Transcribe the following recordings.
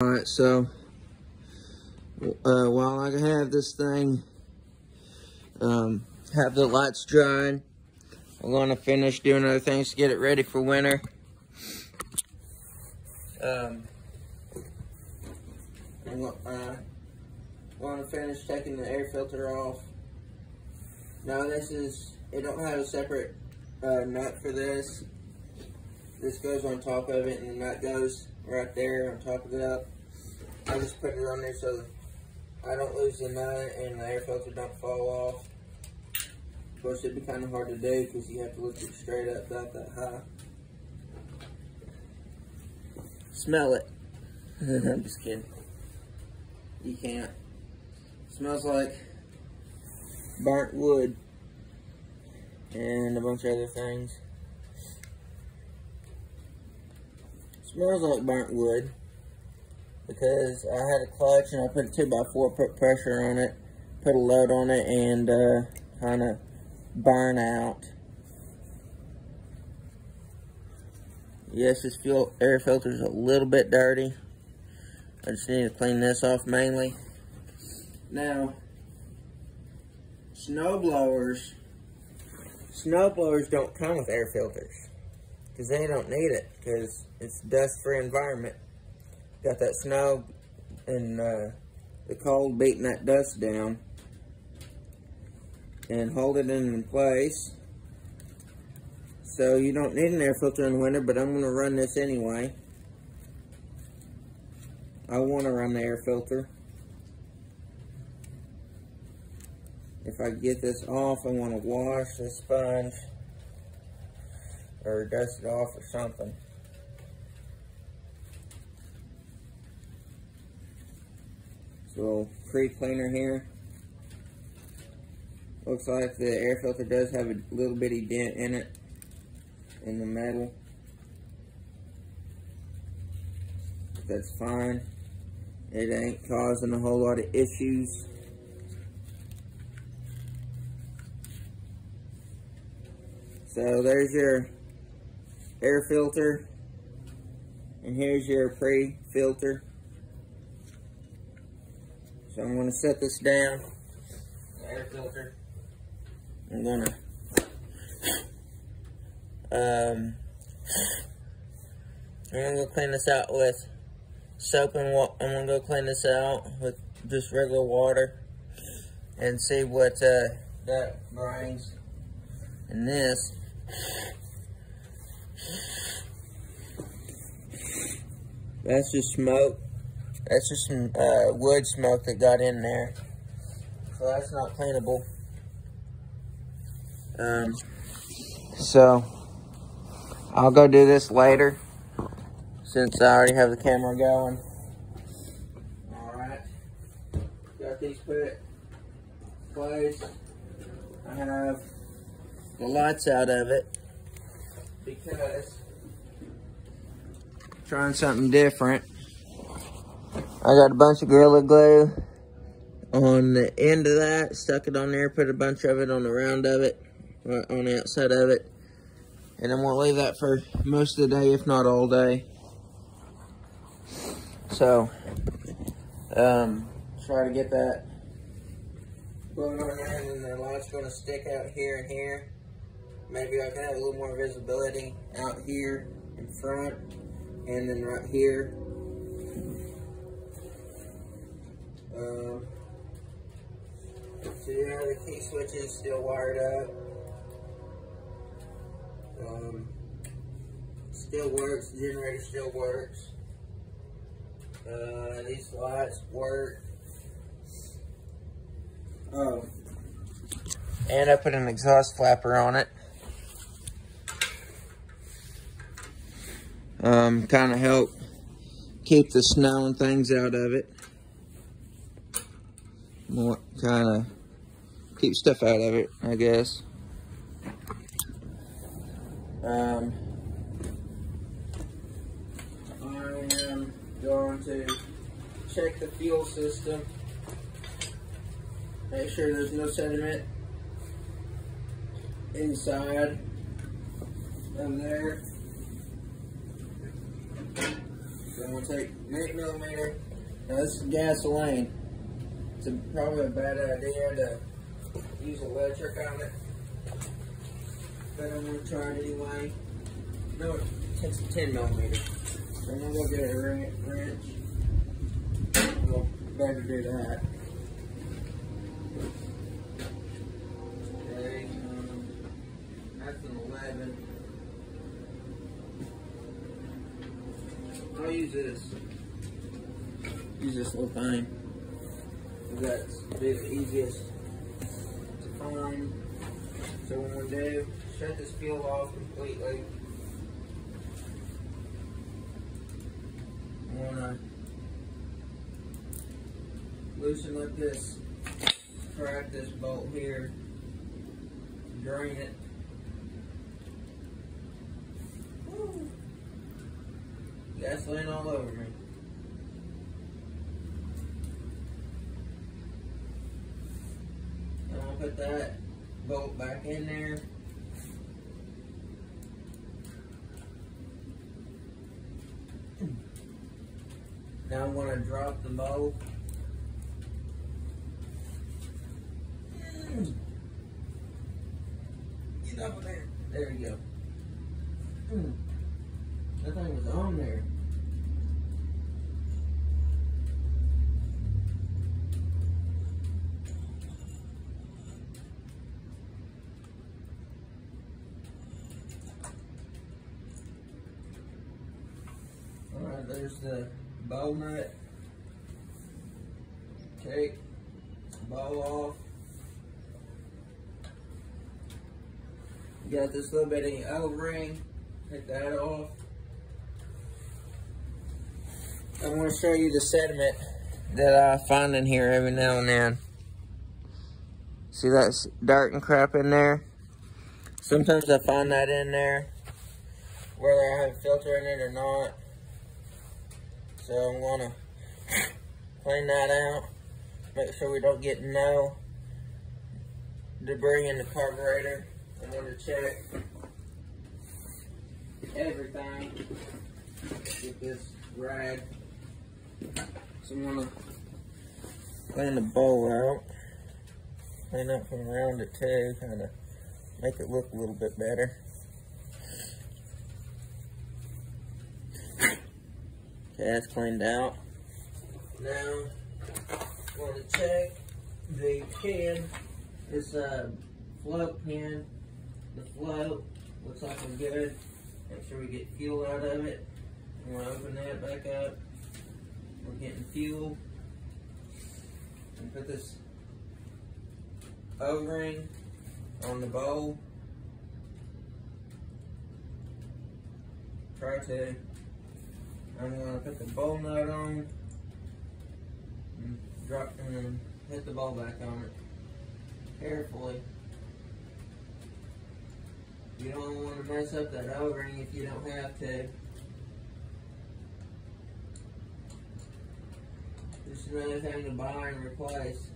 Alright, so while I have this thing, have the lights drying, I'm going to finish doing other things to get it ready for winter. I'm going to finish taking the air filter off. Now it don't have a separate nut for this. This goes on top of it, and the nut goes right there on top of that. I just put it on there so I don't lose the nut and the air filter don't fall off. Of course, it'd be kind of hard to do because you have to lift it straight up, about that high. Smell it. I'm just kidding. You can't. It smells like burnt wood and a bunch of other things. It smells like burnt wood because I had a clutch and I put a 2x4, put pressure on it, put a load on it, and kind of burn out. Yes, this air filter is a little bit dirty. I just need to clean this off mainly. Now, snow blowers don't come with air filters because they don't need it because it's dust-free environment. Got that snow and the cold beating that dust down and hold it in place. So you don't need an air filter in the winter, but I'm going to run this anyway. I want to run the air filter. If I get this off, I want to wash the sponge or dust it off or something. So, pre-cleaner here. Looks like the air filter does have a little bitty dent in it, in the metal. That's fine. It ain't causing a whole lot of issues. So there's your air filter, and here's your pre-filter. So I'm going to set this down, the air filter. I'm going to clean this out with soap and water. I'm going to go clean this out with just regular water and see what that brings. And this, that's just smoke. That's just some wood smoke that got in there. So that's not cleanable. So I'll go do this later since I already have the camera going. Alright. Got these put in place. I have the lights out of it because I'm trying something different. I got a bunch of Gorilla Glue on the end of that, stuck it on there, put a bunch of it on the round of it, on the outside of it, and I'm going to leave that for most of the day, if not all day. So, try to get that going on there, and then the light's going to stick out here and here. Maybe I can have a little more visibility out here in front, and then right here. So yeah, the key switch is still wired up. Still works, the generator still works. These lights work. And I put an exhaust flapper on it. Kind of help keep the snow and things out of it. More kind of keep stuff out of it, I guess. I am going to check the fuel system. Make sure there's no sediment inside of there. So I'm going to take an 8mm. Now this is gasoline. It's probably a bad idea to use electric on it, but I'm going to try it anyway. No, it takes a 10mm. So I'm going to go get a wrench. We'll better do that. Okay, that's an 11. I'll use this. Use this little thing. That's the easiest to find. So what we do, shut this fuel off completely. I want to loosen up this, crack this bolt here, drain it. Woo. Gasoline all over me. I'm gonna put that bolt back in there. Now I'm going to drop the bolt. Get up there. There you go. That thing was on there. Alright, there's the bow nut. Take the bow off. You got this little bitty O-ring. Take that off. I'm going to show you the sediment that I find in here every now and then. See that dirt and crap in there? Sometimes I find that in there, whether I have a filter in it or not. So I'm going to clean that out. Make sure we don't get no debris in the carburetor. I'm going to check everything. Get this rag. So I'm going to clean the bowl out. Clean up from around it too, kind of make it look a little bit better. Okay, that's cleaned out. Now, I'm going to check the pin. This float pin. The float looks like it's good. Make sure we get fuel out of it. I'm going to open that back up. We're getting fuel. And put this O-ring on the bowl. Try to. I'm going to put the bowl nut on and drop and hit the bowl back on it carefully. You don't want to mess up that O-ring if you don't have to. Just another thing to buy and replace.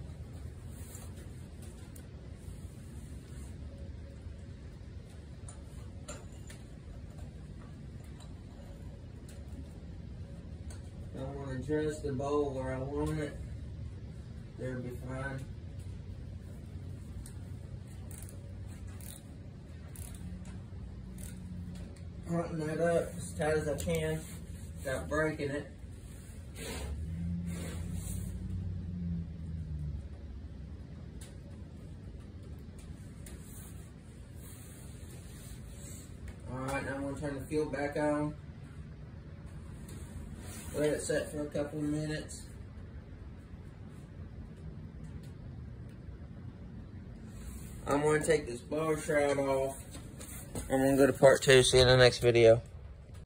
I want to adjust the bowl where I want it. There'll be fine. Tighten that up as tight as I can without breaking it. Alright, now I'm going to turn the fuel back on. Let it set for a couple of minutes. I'm going to take this blower shroud off. I'm going to go to part 2. See you in the next video.